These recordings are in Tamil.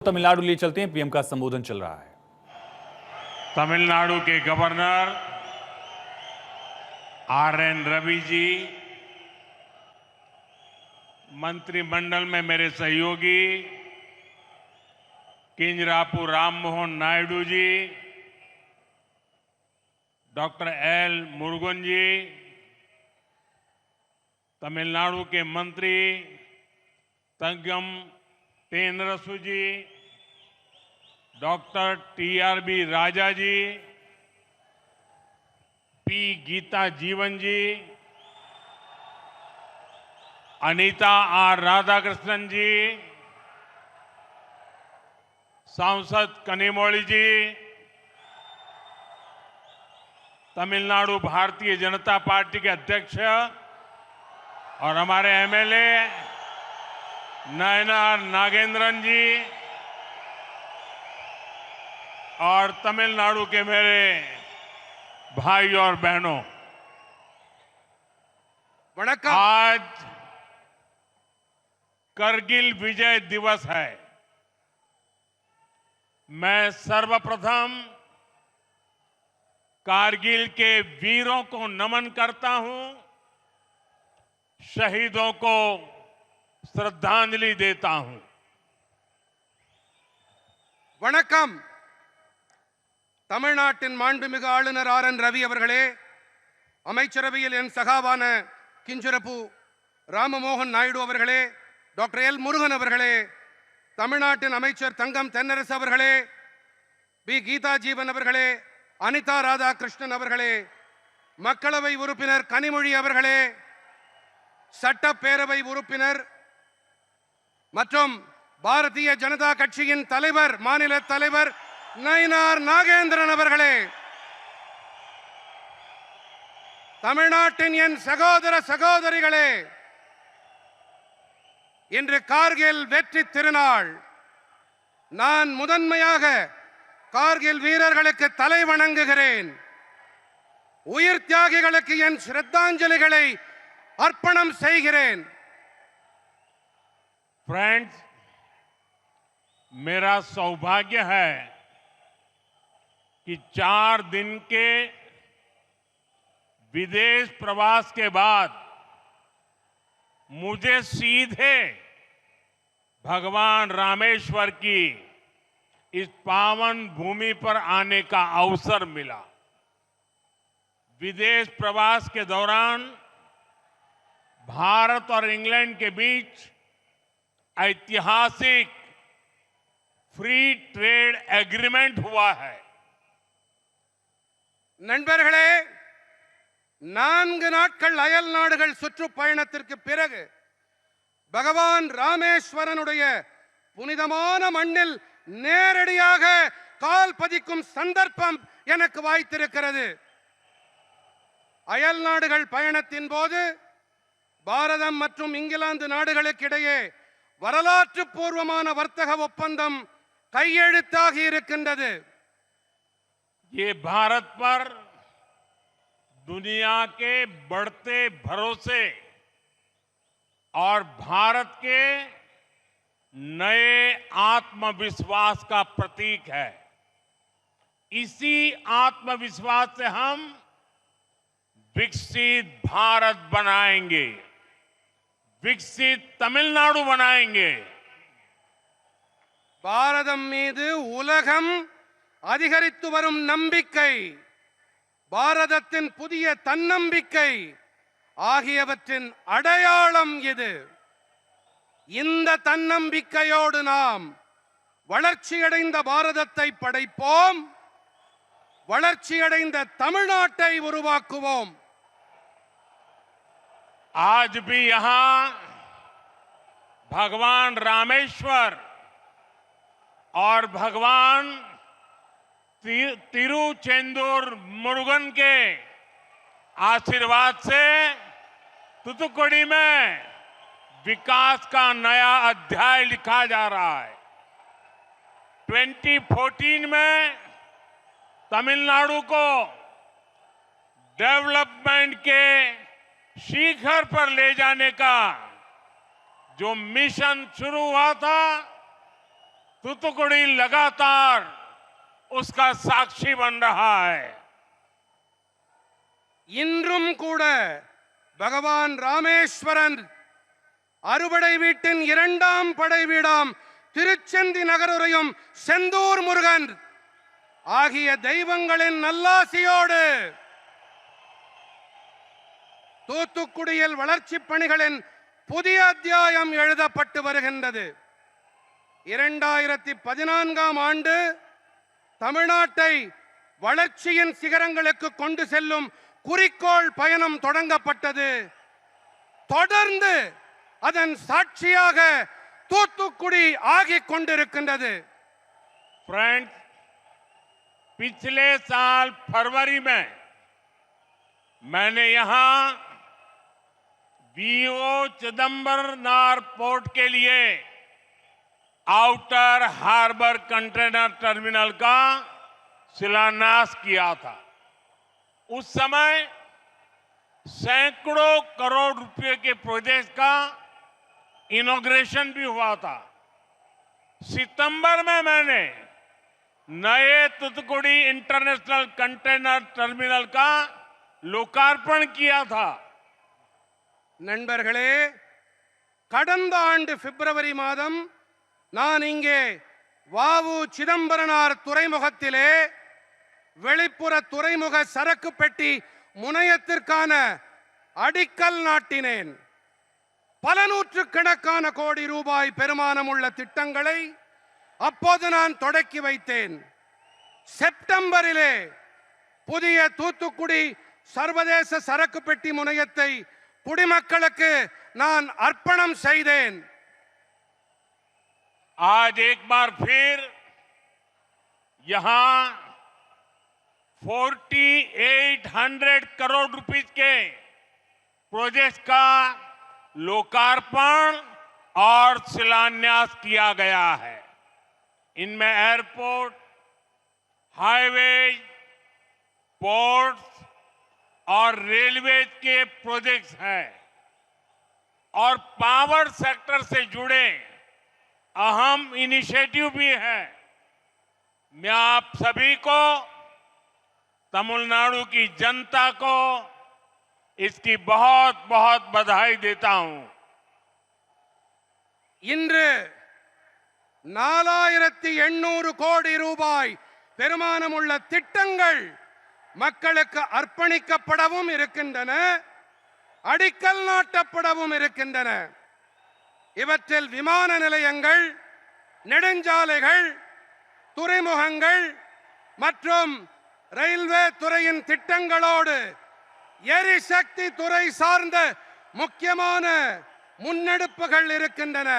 तमिलनाडु लिए चलते हैं, पीएम का संबोधन चल रहा है। तमिलनाडु के गवर्नर आर.एन. रवि जी, मंत्रिमंडल में मेरे सहयोगी किंजरापू राममोहन नायडू जी, डॉक्टर एल. मुरुगन जी, तमिलनाडु के मंत्री तंगम तेनरसु जी, डॉक्टर टी.आर.बी. राजा जी, पी. गीता जीवन जी, अनीता आर. राधाकृष्णन जी, सांसद कनिमोळी जी, तमिलनाडु भारतीय जनता पार्टी के अध्यक्ष और हमारे एमएलए नयनार नागेंद्रन जी और तमिलनाडु के मेरे भाई और बहनों, आज करगिल विजय दिवस है। मैं सर्वप्रथम कारगिल के वीरों को नमन करता हूं, शहीदों को श्रद्धांजलि देता हूं। வணக்கம். தமிழ்நாட்டின் மாண்புமிகு ஆளுநர் ஆர்.என். ரவி அவர்களே, அமைச்சரவையில் என் சகாவான கிஞ்சரப்பு ராமமோகன் நாயுடு அவர்களே, டாக்டர் எல். முருகன் அவர்களே, தமிழ்நாட்டின் அமைச்சர் தங்கம் தென்னரசு அவர்களே, பி. கீதா ஜீவன் அவர்களே, அனிதா ராதாகிருஷ்ணன் அவர்களே, மக்களவை உறுப்பினர் கனிமொழி அவர்களே, சட்டப்பேரவை உறுப்பினர் மற்றும் பாரதிய ஜனதா கட்சியின் தலைவர், மாநில தலைவர் நயினார் நாகேந்திரன் அவர்களே, தமிழ்நாட்டின் என் சகோதர சகோதரிகளே, இன்று கார்கில் வெற்றி திருநாள். நான் முதன்மையாக கார்கில் வீரர்களுக்கு தலை வணங்குகிறேன். உயிர் தியாகிகளுக்கு என் श्रद्धांजलिகளை अर्पणम செய்கிறேன். फ्रेंड्स, मेरा सौभाग्य है कि 4 दिन के विदेश प्रवास के बाद मुझे सीधे भगवान रामेश्वर की इस पावन भूमि पर आने का अवसर मिला। विदेश प्रवास के दौरान भारत और इंग्लैंड के बीच ऐतिहासिक फ्री ट्रेड एग्रीमेंट हुआ है। நண்பர்களே, 4 நாட்கள் அயல் நாடுகள் சுற்றுப்பயணத்திற்கு பிறகு பகவான் ராமேஸ்வரனுடைய புனிதமான மண்ணில் நேரடியாக கால் பதிக்கும் சந்தர்ப்பம் எனக்கு வாய்த்திருக்கிறது. அயல் நாடுகள் பயணத்தின் போது பாரதம் மற்றும் இங்கிலாந்து நாடுகளுக்கு இடையே வரலாற்று பூர்வமான வர்த்தக ஒப்பந்தம் கையெழுத்தாகி இருக்கின்றது. ये भारत पर दुनिया के बढ़ते भरोसे और भारत के नए आत्मविश्वास का प्रतीक है। इसी आत्मविश्वास से हम विकसित भारत बनाएंगे, विकसित तमिलनाडु बनाएंगे। பாரதம் மீது உலகம் அதிகரித்து வரும் நம்பிக்கை, பாரதத்தின் புதிய தன்னம்பிக்கை ஆகியவற்றின் அடையாளம் இது. இந்த தன்னம்பிக்கையோடு நாம் வளர்ச்சியடைந்த பாரதத்தை படைப்போம், வளர்ச்சியடைந்த தமிழ்நாட்டை உருவாக்குவோம். आज भी यहां भगवान रामेश्वर और भगवान तिरुचेंदूर मुरुगन के आशीर्वाद से तूतुकुड़ी में विकास का नया अध्याय लिखा जा रहा है। 2014 में तमिलनाडु को डेवलपमेंट के शिखर पर ले जाने का जो मिशन शुरू हुआ था, तूतुकुड़ी लगातार उसका साक्षी बन रहा है। இன்றும் கூட பகவான் ராமேஸ்வரன் அறுபடை வீட்டின் இரண்டாம் படை வீடாம் திருச்செந்தி நகருரையும் செந்தூர் முருகன் ஆகிய தெய்வங்களின் நல்லாசியோடு தூத்துக்குடியில் வளர்ச்சிப் பணிகளின் புதிய அத்தியாயம் எழுதப்பட்டு வருகின்றது. 2014ஆம் ஆண்டு தமிழ்நாட்டை வளர்ச்சியின் சிகரங்களுக்கு கொண்டு செல்லும் குறிக்கோள் பயணம் தொடங்கப்பட்டது. தொடர்ந்து அதன் சாட்சியாக தூத்துக்குடி ஆகிக் கொண்டிருக்கின்றது. फ्रेंड्स, पिछले साल फरवरी में मैंने यहां वीओ चिदंबरनार पोर्ट के लिए आउटर हार्बर कंटेनर टर्मिनल का शिलान्यास किया था। उस समय सैकड़ों करोड़ रुपए के प्रोजेक्ट का इनॉग्रेशन भी हुआ था। सितंबर में मैंने नए तूतुकुड़ी इंटरनेशनल कंटेनर टर्मिनल का लोकार्पण किया था। நண்பர்களே, கடந்த ஆண்டு பிப்ரவரி மாதம் நான் இங்கே வாவு சிதம்பரனார் துறைமுகத்திலே வெளிப்புற துறைமுக சரக்கு பெட்டி முனையத்திற்கான அடிக்கல் நாட்டினேன். பல நூற்றுக்கணக்கான கோடி ரூபாய் பெருமானம் உள்ள திட்டங்களை அப்போது நான் தொடக்கி வைத்தேன். செப்டம்பரிலே புதிய தூத்துக்குடி சர்வதேச சரக்கு பெட்டி முனையத்தை குடிமக்களுக்கு நான் अर्पणम செய்தேன். आज एक बार फिर यहां 4800 करोड़ रुपीस के प्रोजेक्ट का लोकार्पण और शिलान्यास किया गया है। इनमें एयरपोर्ट, हाईवेज, पोर्ट्स और रेलवे के प्रोजेक्ट्स हैं और पावर सेक्टर से जुड़े अहम इनिशिएटिव भी हैं। मैं आप सभी को, तमिलनाडु की जनता को इसकी बहुत बहुत बधाई देता हूं। இன்று 4800 கோடி ரூபாய் பெருமானம் உள்ள திட்டங்கள் மக்களுக்கு அர்ப்பணிக்கப்படவும் இருக்கின்றன, அடிக்கல் நாட்டப்படவும் இருக்கின்றன. இவற்றில் விமான நிலையங்கள், நெடுஞ்சாலைகள், துறைமுகங்கள் மற்றும் ரயில்வே துறையின் திட்டங்களோடு எரிசக்தி துறை சார்ந்த முக்கியமான முன்னெடுப்புகள் இருக்கின்றன.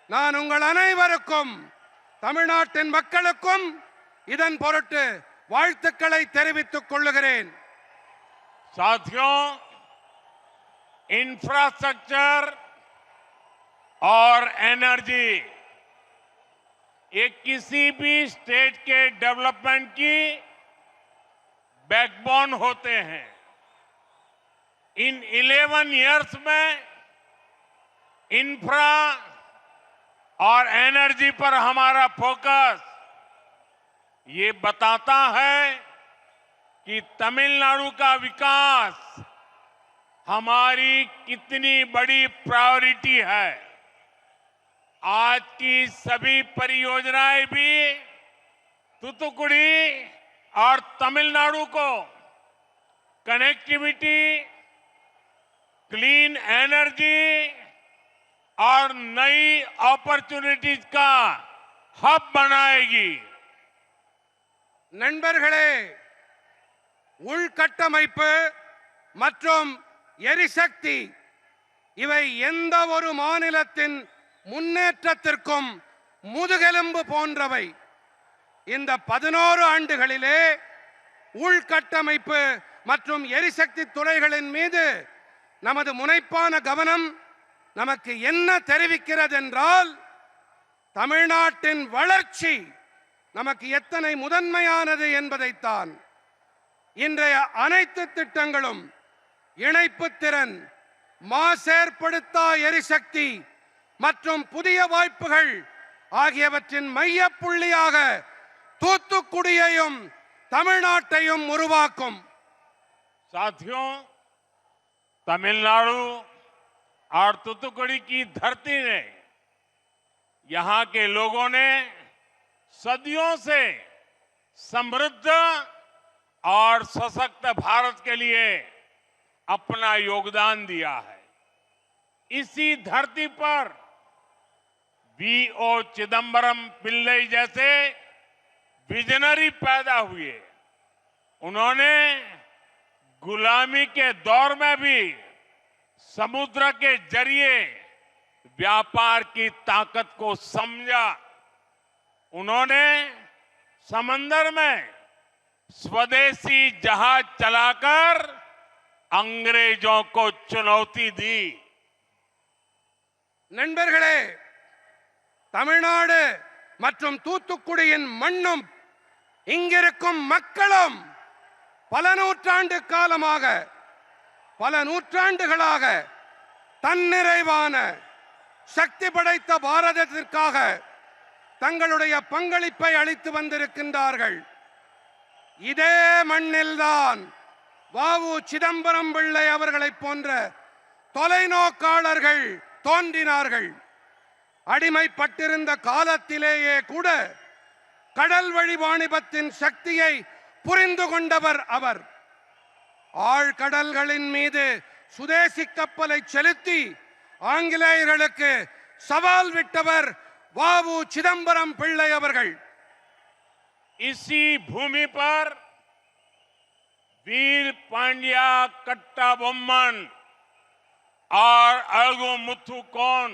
நான் உங்கள் அனைவருக்கும், தமிழ்நாட்டின் மக்களுக்கும் இதன் பொருட்டு வாழ்த்துக்களை தெரிவித்துக் கொள்கிறேன். साथियों, इंफ्रास्ट्रक्चर और एनर्जी ये किसी भी स्टेट के डेवलपमेंट की बैकबोन होते हैं। इन 11 इयर्स में इंफ्रा और एनर्जी पर हमारा फोकस ये बताता है कि तमिलनाडु का विकास हमारी कितनी बड़ी प्रायोरिटी है। आज की सभी परियोजनाएं भी तूतुकुड़ी और तमिलनाडु को कनेक्टिविटी, क्लीन एनर्जी और नई अपॉर्चुनिटीज का हब बनाएगी। நண்பர்களே, உள்கட்டமைப்பு மற்றும் எரிசக்தி இவை எந்த ஒரு மாநிலத்தின் முன்னேற்றத்திற்கும் முதுகெலும்பு போன்றவை. இந்த 11 ஆண்டுகளிலே உள்கட்டமைப்பு மற்றும் எரிசக்தி துறைகளின் மீது நமது முனைப்பான கவனம் நமக்கு என்ன தெரிவிக்கிறது என்றால், தமிழ்நாட்டின் வளர்ச்சி நமக்கு எத்தனை முதன்மையானது என்பதைத்தான். இன்றைய அனைத்து திட்டங்களும் இணைப்பு திறன், மாசேற்படுத்தா எரிசக்தி மற்றும் புதிய வாய்ப்புகள் ஆகியவற்றின் மையப்புள்ளியாக தூத்துக்குடியையும் தமிழ்நாட்டையும் உருவாக்கும். साथियों, तमिलनाडु और तूतुकुड़ी की धरती ने, यहां के लोगों ने सदियों से समृद्ध और सशक्त भारत के लिए अपना योगदान दिया है। इसी धरती पर वी.ओ. चिदंबरम पिल्लई जैसे विजनरी पैदा हुए। उन्होंने गुलामी के दौर में भी समुद्र के जरिए व्यापार की ताकत को समझा। उन्होंने समंदर में स्वदेशी जहाज चलाकर अंग्रेजों को चुनौती दी। நண்பர்களே, தமிழ்நாடு மற்றும் தூத்துக்குடியின் மண்ணும் இங்கிருக்கும் மக்களும் பல நூற்றாண்டு காலமாக, பல நூற்றாண்டுகளாக தன்னிறைவான சக்தி படைத்த பாரதத்திற்காக தங்களுடைய பங்களிப்பை அளித்து வந்திருக்கின்றார்கள். இதே மண்ணில்தான் வ.உ. சிதம்பரம் பிள்ளை அவர்களைப் போன்ற தொலைநோக்காளர்கள் தோன்றினார்கள். அடிமைப்பட்டிருந்த காலத்திலேயே கூட கடல் வழி வாணிபத்தின் சக்தியை புரிந்து கொண்டவர் அவர். ஆழ்கடல்களின் மீது சுதேசி கப்பலை செலுத்தி ஆங்கிலேயர்களுக்கு சவால் விட்டவர் வ.உ. சிதம்பரம் பிள்ளை அவர்கள். इसी भूमि पर वीर पांड्या कट्टाबोम्मन और अळगु मुथुकोन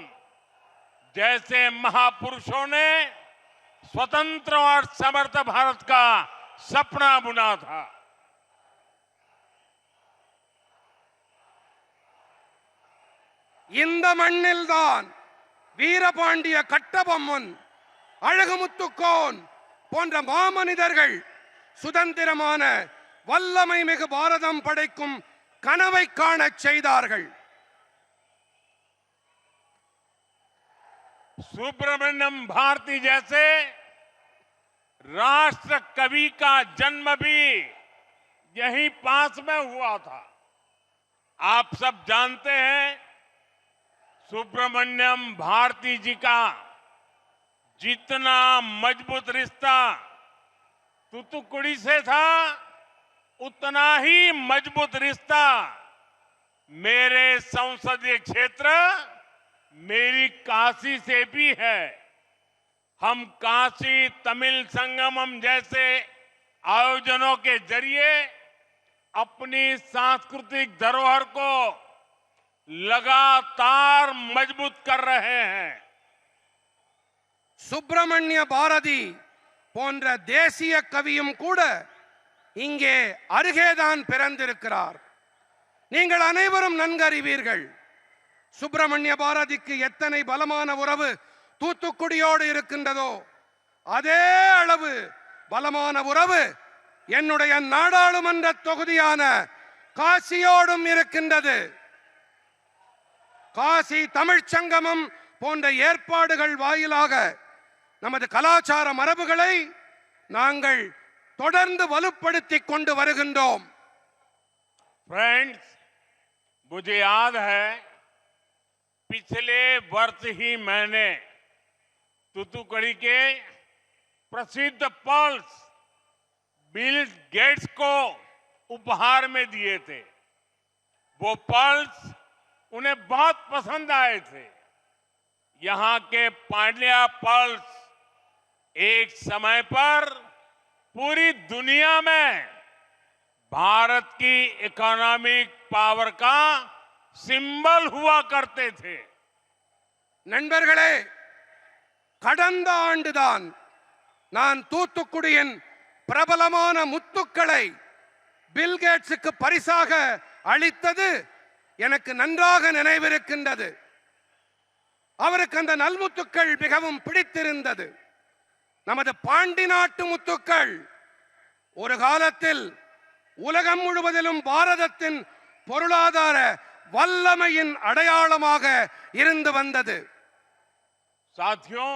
जैसे महापुरुषों ने स्वतंत्र और समर्थ भारत का सपना बुना था। இந்த மண்ணில்தான் வீரபாண்டிய கட்டபொம்மன், அழகுமுத்துக்கோன் போன்ற மாமனிதர்கள் சுதந்திரமான வல்லமை மிகு பாரதம் படைக்கும் கனவை காணச் செய்தார்கள். सुब्रमण्यम भारती जैसे राष्ट्र कवि का जन्म भी यहीं पास में हुआ था। आप सब जानते हैं सुब्रमण्यम भारती जी का जितना मजबूत रिश्ता तूतुकुड़ी से था, उतना ही मजबूत रिश्ता मेरे संसदीय क्षेत्र मेरी काशी से भी है। हम काशी तमिल संगमम जैसे आयोजनों के जरिए अपनी सांस्कृतिक धरोहर को लगातार मजबूत कर रहे हैं। சுப்பிரமணிய பாரதி போன்ற தேசிய கவியும் கூட இங்கே அருகேதான் பிறந்திருக்கிறார். நீங்கள் அனைவரும் நன்கறிவீர்கள், சுப்பிரமணிய பாரதிக்கு எத்தனை பலமான உறவு தூத்துக்குடியோடு இருக்கின்றதோ அதே அளவு பலமான உறவு என்னுடைய நாடாளுமன்ற தொகுதியான காசியோடும் இருக்கின்றது. காசி தமிழ்ச் சங்கமம் போன்ற ஏற்பாடுகள் வாயிலாக நமது கலாச்சார மரபுகளை நாங்கள் தொடர்ந்து வலுப்படுத்திக் கொண்டு வருகின்றோம். फ्रेंड्स, मुझे याद है पिछले वर्ष ही मैंने तूतुकुड़ी के प्रसिद्ध पर्ल्स बिल गेट्स को उपहार में दिए थे। वो पर्ल्स उन्हें बहुत पसंद आए थे। यहां के पांड्या पर्ल्स एक समय पर पूरी दुनिया में भारत की इकोनॉमिक पावर का सिंबल हुआ करते थे। நண்பர்களே, கடந்த ஆண்டுதான் நான் தூத்துக்குடியின் பிரபலமான முத்துக்களை பில் கேட்ஸுக்கு பரிசாக அளித்தது எனக்கு நன்றாக நினைவிருக்கின்றது. அவருக்கு அந்த நல்முத்துக்கள் மிகவும் பிடித்திருந்தது. நமது பாண்டி நாட்டு முத்துக்கள் ஒரு காலத்தில் உலகம் முழுவதிலும் பாரதத்தின் பொருளாதார வல்லமையின் அடையாளமாக இருந்து வந்தது. साथियों,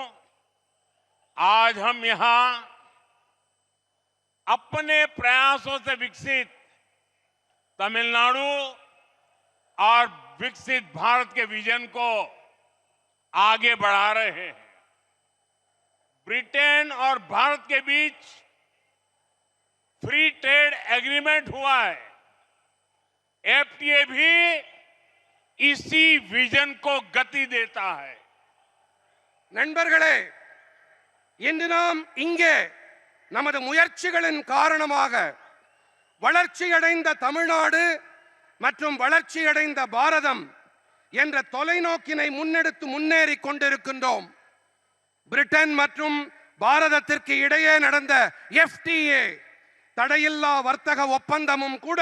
आज हम यहां अपने प्रयासों से विकसित तमिलनाडु और विकसित भारत के विजन को आगे बढ़ा रहे हैं। ब्रिटेन और भारत के बीच फ्री ट्रेड एग्रीमेंट हुआ है। एफटीए भी इसी विजन को गति देता है। நண்பர்களே, இன்று நாம் இங்கே நமது முயற்சிகளின் காரணமாக வளர்ச்சியடைந்த தமிழ்நாடு மற்றும் வளர்ச்சியடைந்த பாரதம் என்ற தொலைநோக்கினை முன்னெடுத்து முன்னேறி கொண்டிருக்கின்றோம். பிரிட்டன் மற்றும் பாரதத்திற்கு இடையே நடந்த எஃப்டிஏ தடையில்லா வர்த்தக ஒப்பந்தமும் கூட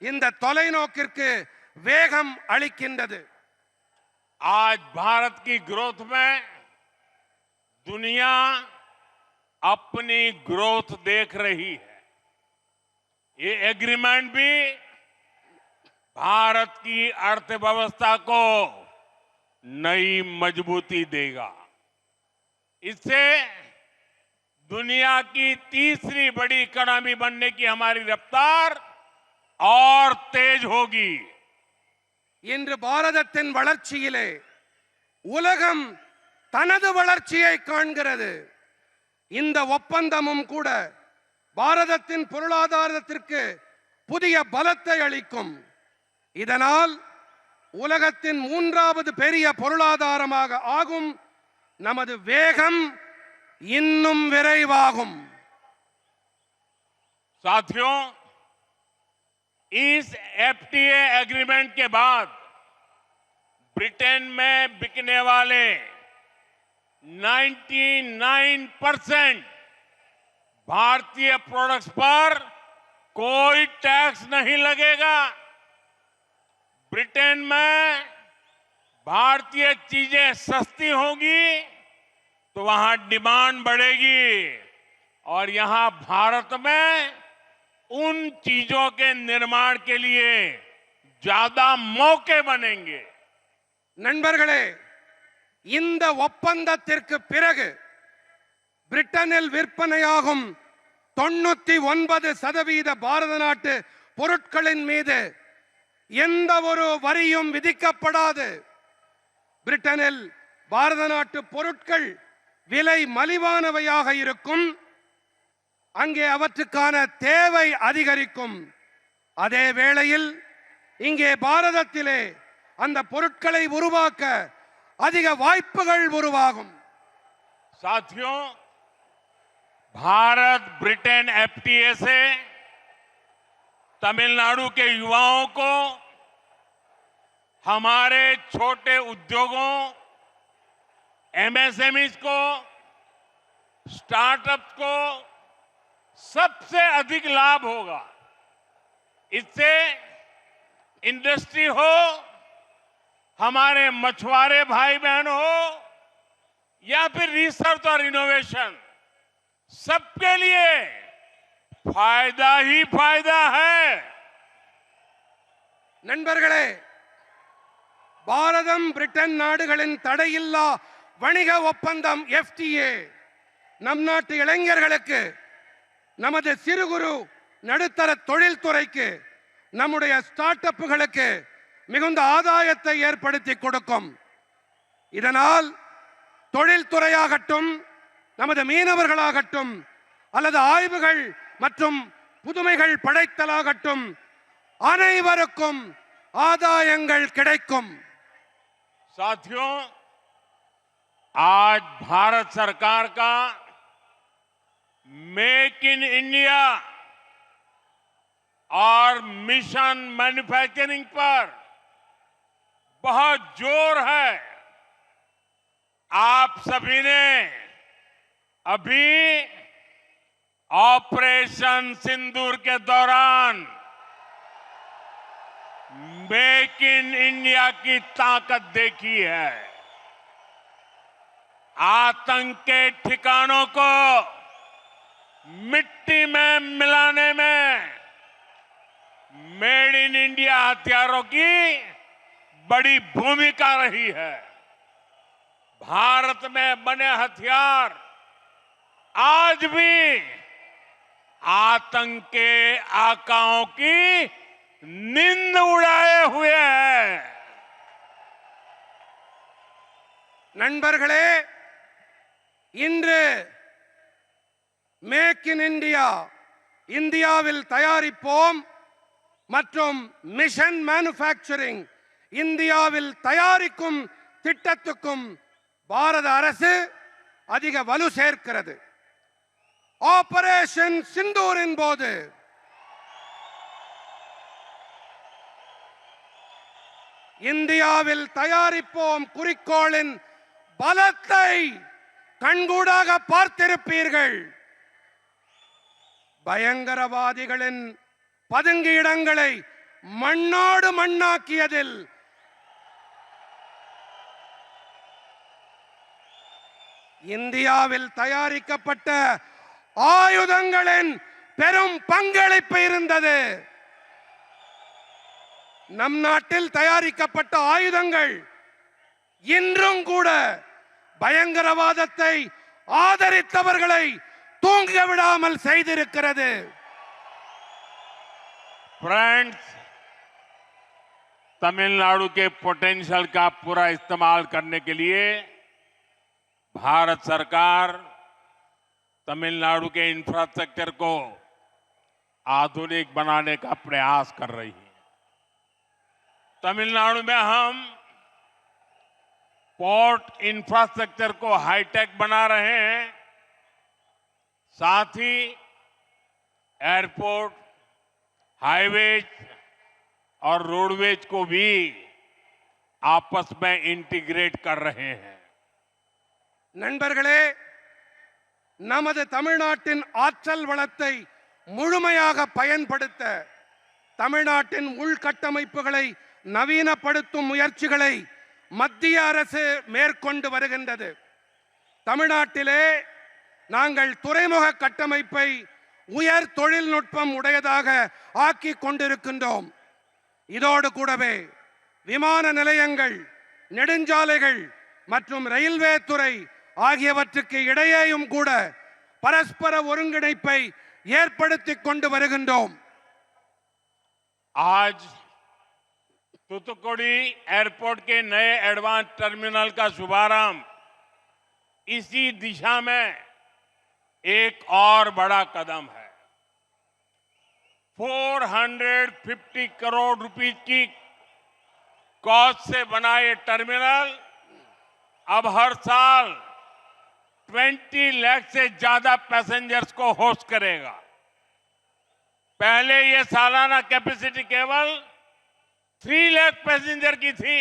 இந்த தொலைநோக்கிற்கு வேகம் அளிக்கின்றது. आज भारत की ग्रोथ में दुनिया अपनी ग्रोथ देख रही है। ये एग्रीमेंट भी भारत की अर्थव्यवस्था को नई मजबूती देगा। इससे दुनिया की तीसरी बड़ी इकोनॉमी बनने की हमारी रफ्तार और तेज होगी। இன்று பாரதத்தின் வளர்ச்சியிலே உலகம் தனது வளர்ச்சியை காண்கிறது. இந்த ஒப்பந்தமும் கூட பாரதத்தின் பொருளாதாரத்திற்கு புதிய பலத்தை அளிக்கும். இதனால் உலகத்தின் மூன்றாவது பெரிய பொருளாதாரமாக ஆகும். நமது வேகம் இன்னும் விரைவாகும். साथियों, इस एफटीए एग्रीमेंट के बाद ब्रिटेन में बिकने वाले 99% भारतीय प्रोडक्ट्स पर कोई टैक्स नहीं लगेगा। ब्रिटेन में भारतीय चीजें सस्ती होंगी तो वहां डिमांड बढ़ेगी और यहां भारत में उन चीजों के निर्माण के लिए ज्यादा मौके बनेंगे। நண்பர்களே, இந்த ஒப்பந்தத்திற்கு பிறகு பிரிட்டனில் விற்பனையாகும் 99% பாரத நாட்டு பொருட்களின் மீது எந்த ஒரு வரியும் விதிக்கப்படாது. பிரிட்டனில் பாரத நாட்டு பொருட்கள் விலை மலிவானவையாக இருக்கும். அங்கே அவற்றுக்கான தேவை அதிகரிக்கும். அதே வேளையில் இங்கே பாரதத்திலே அந்த பொருட்களை உருவாக்க அதிக வாய்ப்புகள் உருவாகும். साथियों, भारत ब्रिटेन एफटीए से तमिलनाडु के युवाओं को, हमारे छोटे उद्योगों, एमएसएमईज को, स्टार्टअप्स को सबसे अधिक लाभ होगा। इससे इंडस्ट्री हो, हमारे मछुआरे भाई बहन हो या फिर रिसर्च और इनोवेशन, सबके लिए फायदा ही फायदा है। நண்பர்களே, பாரதம் பிரிட்டன் நாடுகளின் தடையில்லா வணிக ஒப்பந்தம் எஃப்டிஏ நம் நாட்டு இளைஞர்களுக்கு, நமது சிறு குறு நடுத்தர தொழில்துறைக்கு, நம்முடைய ஸ்டார்ட் அப்புகளுக்கு மிகுந்த ஆதாயத்தை ஏற்படுத்தி கொடுக்கும். இதனால் தொழில்துறையாகட்டும், நமது மீனவர்களாகட்டும், அல்லது ஆய்வுகள் மற்றும் புதுமைகள் படைத்தலாகட்டும், அனைவருக்கும் ஆதாயங்கள் கிடைக்கும். साथियों, आज भारत सरकार का मेक इन इंडिया और मिशन मैन्युफैक्चरिंग पर बहुत जोर है। आप सभी ने अभी ऑपरेशन सिंदूर के दौरान मेक इन इंडिया की ताकत देखी है। आतंक के ठिकानों को मिट्टी में मिलाने में मेड इन इंडिया हथियारों की बड़ी भूमिका रही है। भारत में बने हथियार आज भी आतंक के आकाओं की नींद उड़ाए हुए है। நண்பர்களே, இன்று மேக் இன் இந்தியா, இந்தியாவில் தயாரிப்போம் மற்றும் மிஷன் மேனுஃபேக்சரிங், இந்தியாவில் தயாரிக்கும் திட்டத்துக்கும் பாரத அரசு அதிக வலு சேர்க்கிறது. ஆபரேஷன் சிந்தூரின் போது இந்தியாவில் தயாரிப்போம் குறிக்கோளின் பலத்தை கண்கூடாக பார்த்திருப்பீர்கள். பயங்கரவாதிகளின் பதுங்கி இடங்களை மண்ணோடு மண்ணாக்கியதில் இந்தியாவில் தயாரிக்கப்பட்ட ஆயுதங்களின் பெரும் பங்களிப்பு இருந்தது. நம் நாட்டில் தயாரிக்கப்பட்ட ஆயுதங்கள் இன்றும் கூட பயங்கரவாதத்தை ஆதரித்தவர்களை தூங்க விடாமல் செய்திருக்கிறது. फ्रेंड्स, तमिलनाडु के पोटेंशियल का पूरा इस्तेमाल करने के लिए भारत सरकार तमिलनाडु के इंफ्रास्ट्रक्चर को आधुनिक बनाने का प्रयास कर रही है। तमिलनाडु में हम पोर्ट इंफ्रास्ट्रक्चर को हाईटेक बना रहे हैं, साथ ही एयरपोर्ट, हाईवेज और रोडवेज को भी आपस में इंटीग्रेट कर रहे हैं। நண்பர்களே, நமது தமிழ்நாட்டின் ஆற்றல் வளத்தை முழுமையாக பயன்படுத்த தமிழ்நாட்டின் உள்கட்டமைப்புகளை நவீனப்படுத்தும் முயற்சிகளை மத்திய அரசு மேற்கொண்டு வருகின்றது. தமிழ்நாட்டிலே நாங்கள் துறைமுக கட்டமைப்பை உயர் தொழில்நுட்பம் உடையதாக ஆக்கி கொண்டிருக்கின்றோம். இதோடு கூடவே விமான நிலையங்கள், நெடுஞ்சாலைகள் மற்றும் ரயில்வே துறை ஆகியவற்றுக்கு இடையேயும் கூட பரஸ்பர ஒருங்கிணைப்பை ஏற்படுத்திக் கொண்டு வருகின்றோம். आज तूतुकुड़ी एयरपोर्ट के नए एडवांस टर्मिनल का शुभारंभ इसी दिशा में एक और बड़ा कदम है। 450 करोड़ रुपए की कॉस्ट से बना ये टर्मिनल अब हर साल 20 लाख से ज्यादा पैसेंजर्स को होस्ट करेगा। पहले ये सालाना कैपेसिटी केवल 3 लाख पैसेंजर की थी।